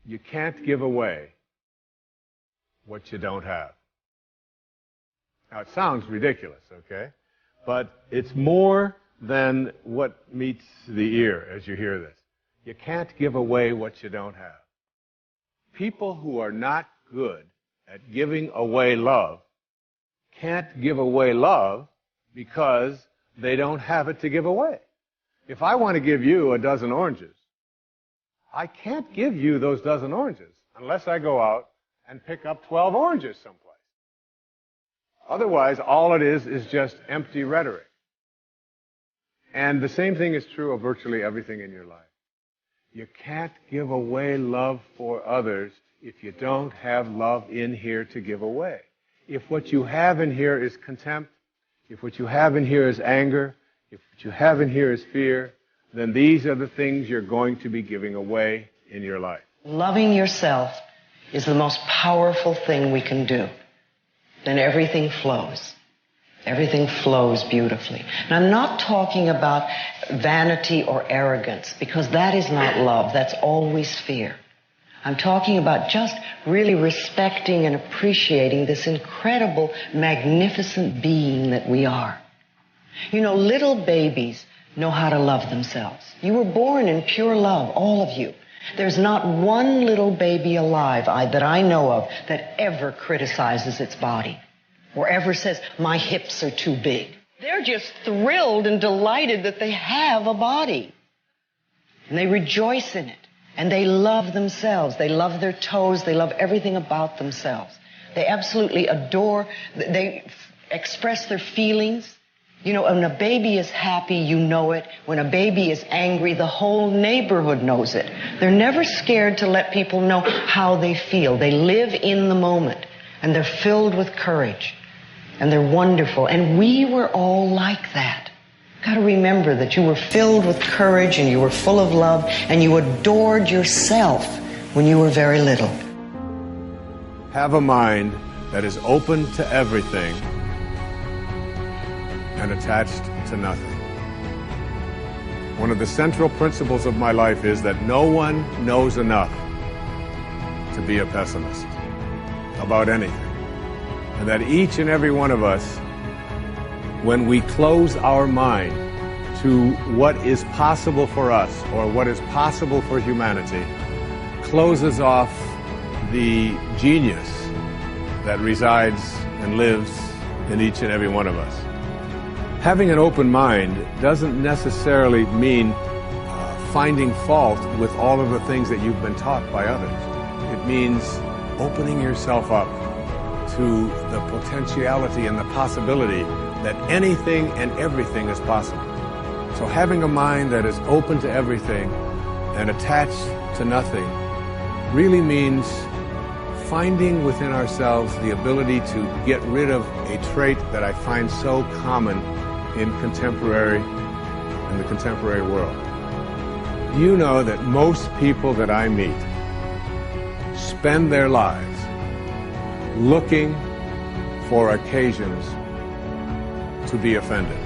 You can't give away what you don't have. Now, it sounds ridiculous, okay? But it's more than what meets the ear as you hear this. You can't give away what you don't have. People who are not good at giving away love can't give away love because they don't have it to give away. If I want to give you a dozen oranges, I can't give you those dozen oranges unless I go out and pick up 12 oranges someplace. Otherwise, all it is just empty rhetoric. And the same thing is true of virtually everything in your life. You can't give away love for others if you don't have love in here to give away. If what you have in here is contempt, if what you have in here is anger, if what you have in here is fear, then these are the things you're going to be giving away in your life. Loving yourself is the most powerful thing we can do. Then everything flows. Everything flows beautifully. And I'm not talking about vanity or arrogance, because that is not love. That's always fear. I'm talking about just really respecting and appreciating this incredible, magnificent being that we are. You know, little babies know how to love themselves. You were born in pure love, all of you. There's not one little baby alive that I know of that ever criticizes its body or ever says, my hips are too big. They're just thrilled and delighted that they have a body. And they rejoice in it. And they love themselves. They love their toes. They love everything about themselves. They absolutely adore, they express their feelings. You know, when a baby is happy, you know it. When a baby is angry, the whole neighborhood knows it. They're never scared to let people know how they feel. They live in the moment, and they're filled with courage, and they're wonderful. And we were all like that. Got to remember that you were filled with courage, and you were full of love, and you adored yourself when you were very little. Have a mind that is open to everything and attached to nothing. One of the central principles of my life is that no one knows enough to be a pessimist about anything. And that each and every one of us, when we close our mind to what is possible for us or what is possible for humanity, closes off the genius that resides and lives in each and every one of us. Having an open mind doesn't necessarily mean finding fault with all of the things that you've been taught by others. It means opening yourself up to the potentiality and the possibility that anything and everything is possible. So having a mind that is open to everything and attached to nothing really means finding within ourselves the ability to get rid of a trait that I find so common in the contemporary world. You know that most people that I meet spend their lives looking for occasions to be offended.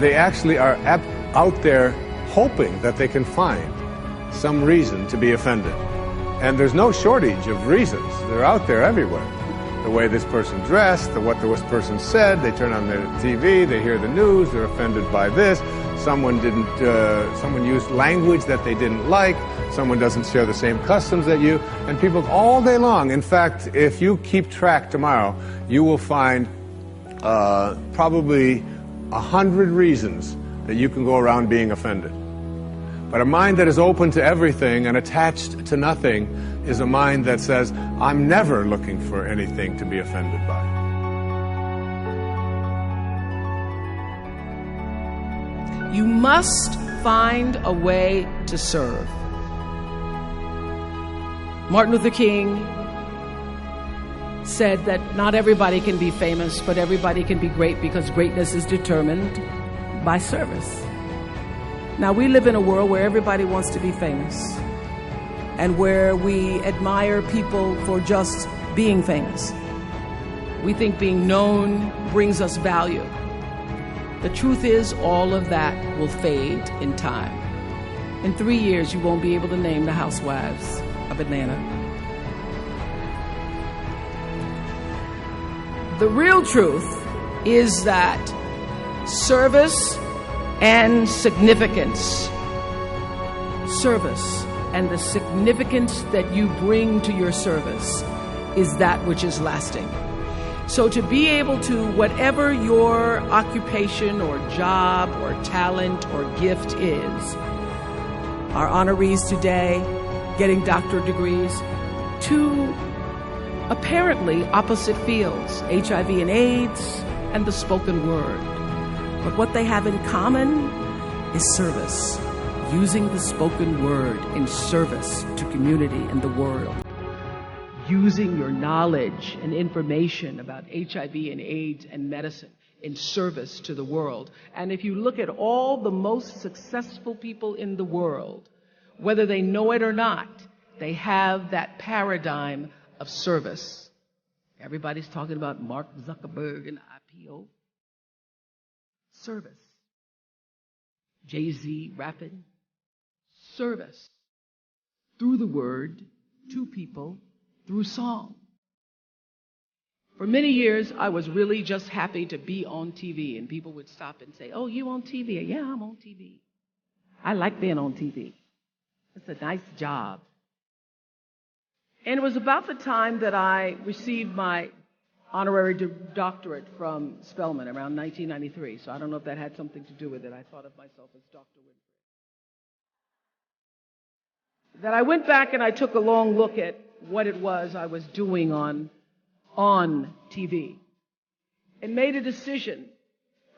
They actually are out there hoping that they can find some reason to be offended. And there's no shortage of reasons. They're out there everywhere. The way this person dressed, what this person said, they turn on their TV, they hear the news, they're offended by this. Someone used language that they didn't like, someone doesn't share the same customs that you, and people all day long. In fact, if you keep track tomorrow, you will find probably 100 reasons that you can go around being offended. But a mind that is open to everything and attached to nothing is a mind that says, I'm never looking for anything to be offended by. You must find a way to serve. Martin Luther King said that not everybody can be famous, but everybody can be great, because greatness is determined by service. Now, we live in a world where everybody wants to be famous, and where we admire people for just being famous. We think being known brings us value. The truth is, all of that will fade in time. In 3 years, you won't be able to name the housewives of Atlanta. The real truth is that service and significance, service and the significance that you bring to your service is that which is lasting. So to be able to, whatever your occupation or job or talent or gift is, our honorees today getting doctorate degrees, to apparently opposite fields, HIV and AIDS and the spoken word. But what they have in common is service, using the spoken word in service to community and the world. Using your knowledge and information about HIV and AIDS and medicine in service to the world. And if you look at all the most successful people in the world, whether they know it or not, they have that paradigm of service. Everybody's talking about Mark Zuckerberg and IPO. Service. Jay-Z rapping. Service. Through the word, to people, through song. For many years, I was really just happy to be on TV, and people would stop and say, "Oh, you on TV?" "Yeah, I'm on TV. I like being on TV. It's a nice job." And it was about the time that I received my honorary doctorate from Spelman around 1993. So I don't know if that had something to do with it. I thought of myself as Dr. Winfrey. That I went back and I took a long look at what it was I was doing on TV and made a decision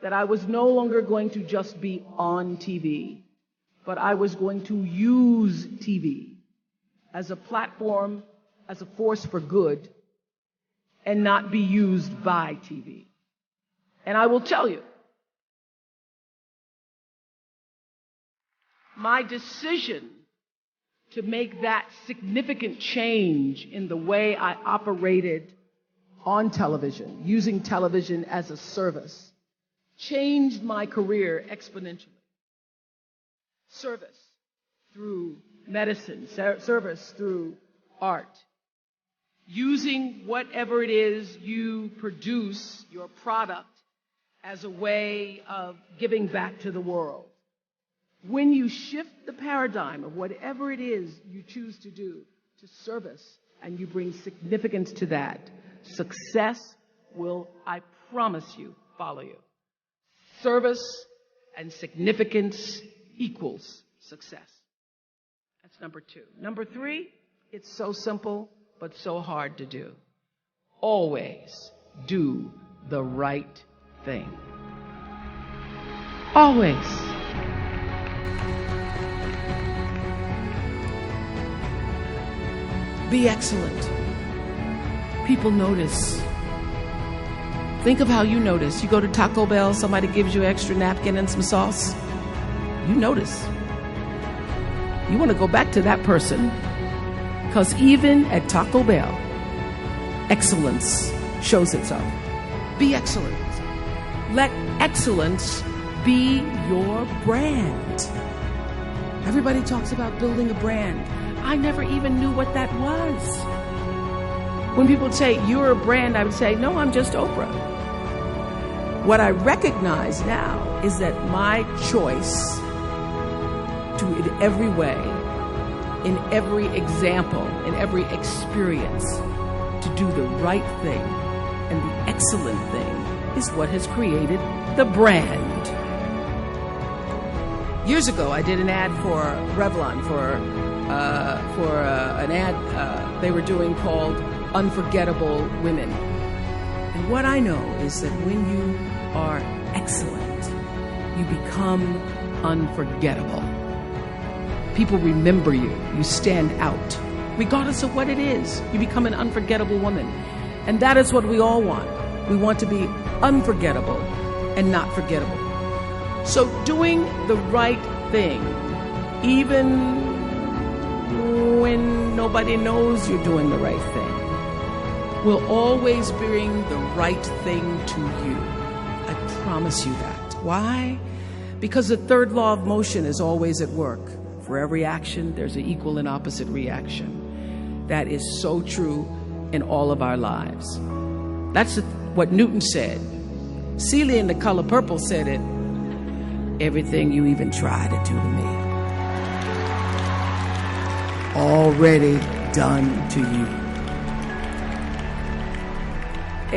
that I was no longer going to just be on TV, but I was going to use TV as a platform, as a force for good, and not be used by TV. And I will tell you, my decision to make that significant change in the way I operated on television, using television as a service, changed my career exponentially. Service through medicine, service through art. Using whatever it is you produce, your product, as a way of giving back to the world. When you shift the paradigm of whatever it is you choose to do to service, and you bring significance to that, success will, I promise you, follow you. Service and significance equals success. That's number 2. Number 3, it's so simple, but so hard to do. Always do the right thing. Always. Be excellent. People notice. Think of how you notice. You go to Taco Bell, somebody gives you an extra napkin and some sauce. You notice. You want to go back to that person. Because even at Taco Bell, excellence shows itself. Be excellent. Let excellence be your brand. Everybody talks about building a brand. I never even knew what that was. When people say, "You're a brand," I would say, "No, I'm just Oprah." What I recognize now is that my choice to, in every way, in every example, in every experience, to do the right thing and the excellent thing is what has created the brand. Years ago, I did an ad for Revlon for an ad they were doing called Unforgettable Women. And what I know is that when you are excellent, you become unforgettable. People remember you. You stand out. Regardless of what it is, you become an unforgettable woman. And that is what we all want. We want to be unforgettable and not forgettable. So doing the right thing, even when nobody knows you're doing the right thing, will always bring the right thing to you. I promise you that. Why? Because the third law of motion is always at work. For every action, there's an equal and opposite reaction. That is so true in all of our lives. That's what Newton said. Celia in The Color Purple said it. Everything you even try to do to me, already done to you.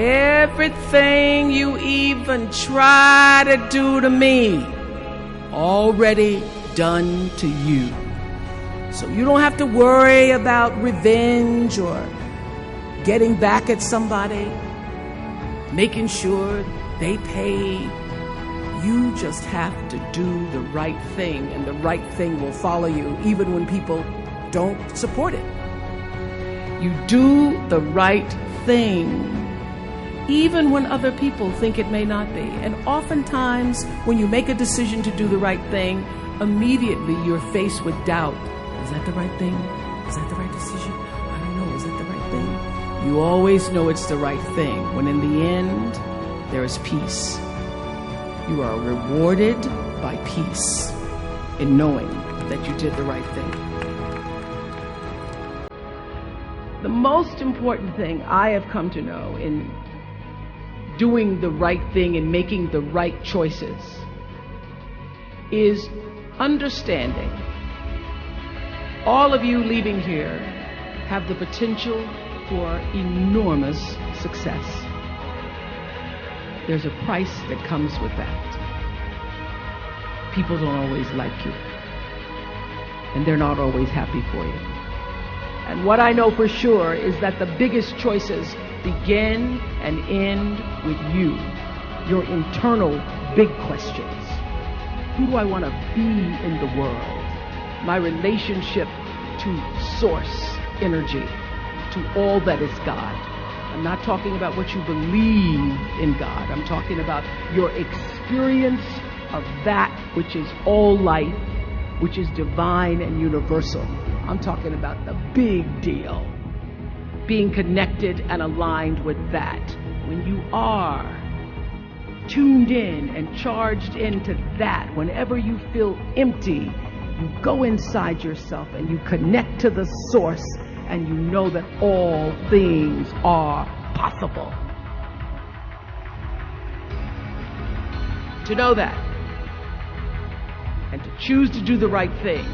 Everything you even try to do to me, already done to you. So you don't have to worry about revenge or getting back at somebody, making sure they pay. You just have to do the right thing, and the right thing will follow you even when people don't support it. You do the right thing even when other people think it may not be. And oftentimes when you make a decision to do the right thing, immediately you're faced with doubt. Is that the right thing? Is that the right decision? I don't know. Is that the right thing? You always know it's the right thing when in the end there is peace. You are rewarded by peace in knowing that you did the right thing. The most important thing I have come to know in doing the right thing and making the right choices is understanding all of you leaving here have the potential for enormous success. There's a price that comes with that. People don't always like you, and they're not always happy for you. And what I know for sure is that the biggest choices begin and end with you, your internal big questions. Who do I want to be in the world? My relationship to source energy, to all that is God. I'm not talking about what you believe in God. I'm talking about your experience of that which is all life, which is divine and universal. I'm talking about the big deal. Being connected and aligned with that. When you are tuned in and charged into that, whenever you feel empty, you go inside yourself and you connect to the source, and you know that all things are possible. To know that, and to choose to do the right thing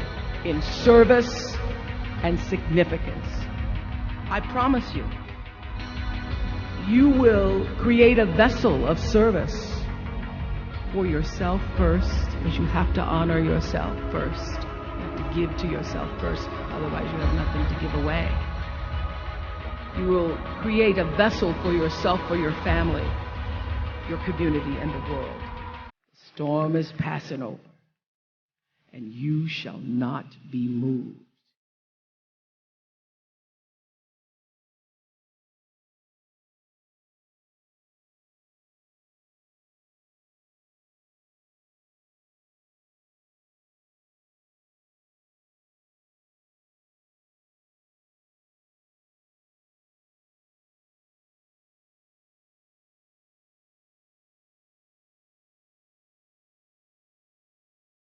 in service and significance, I promise you, you will create a vessel of service for yourself first, because you have to honor yourself first. You have to give to yourself first, otherwise you have nothing to give away. You will create a vessel for yourself, for your family, your community, and the world. The storm is passing over, and you shall not be moved.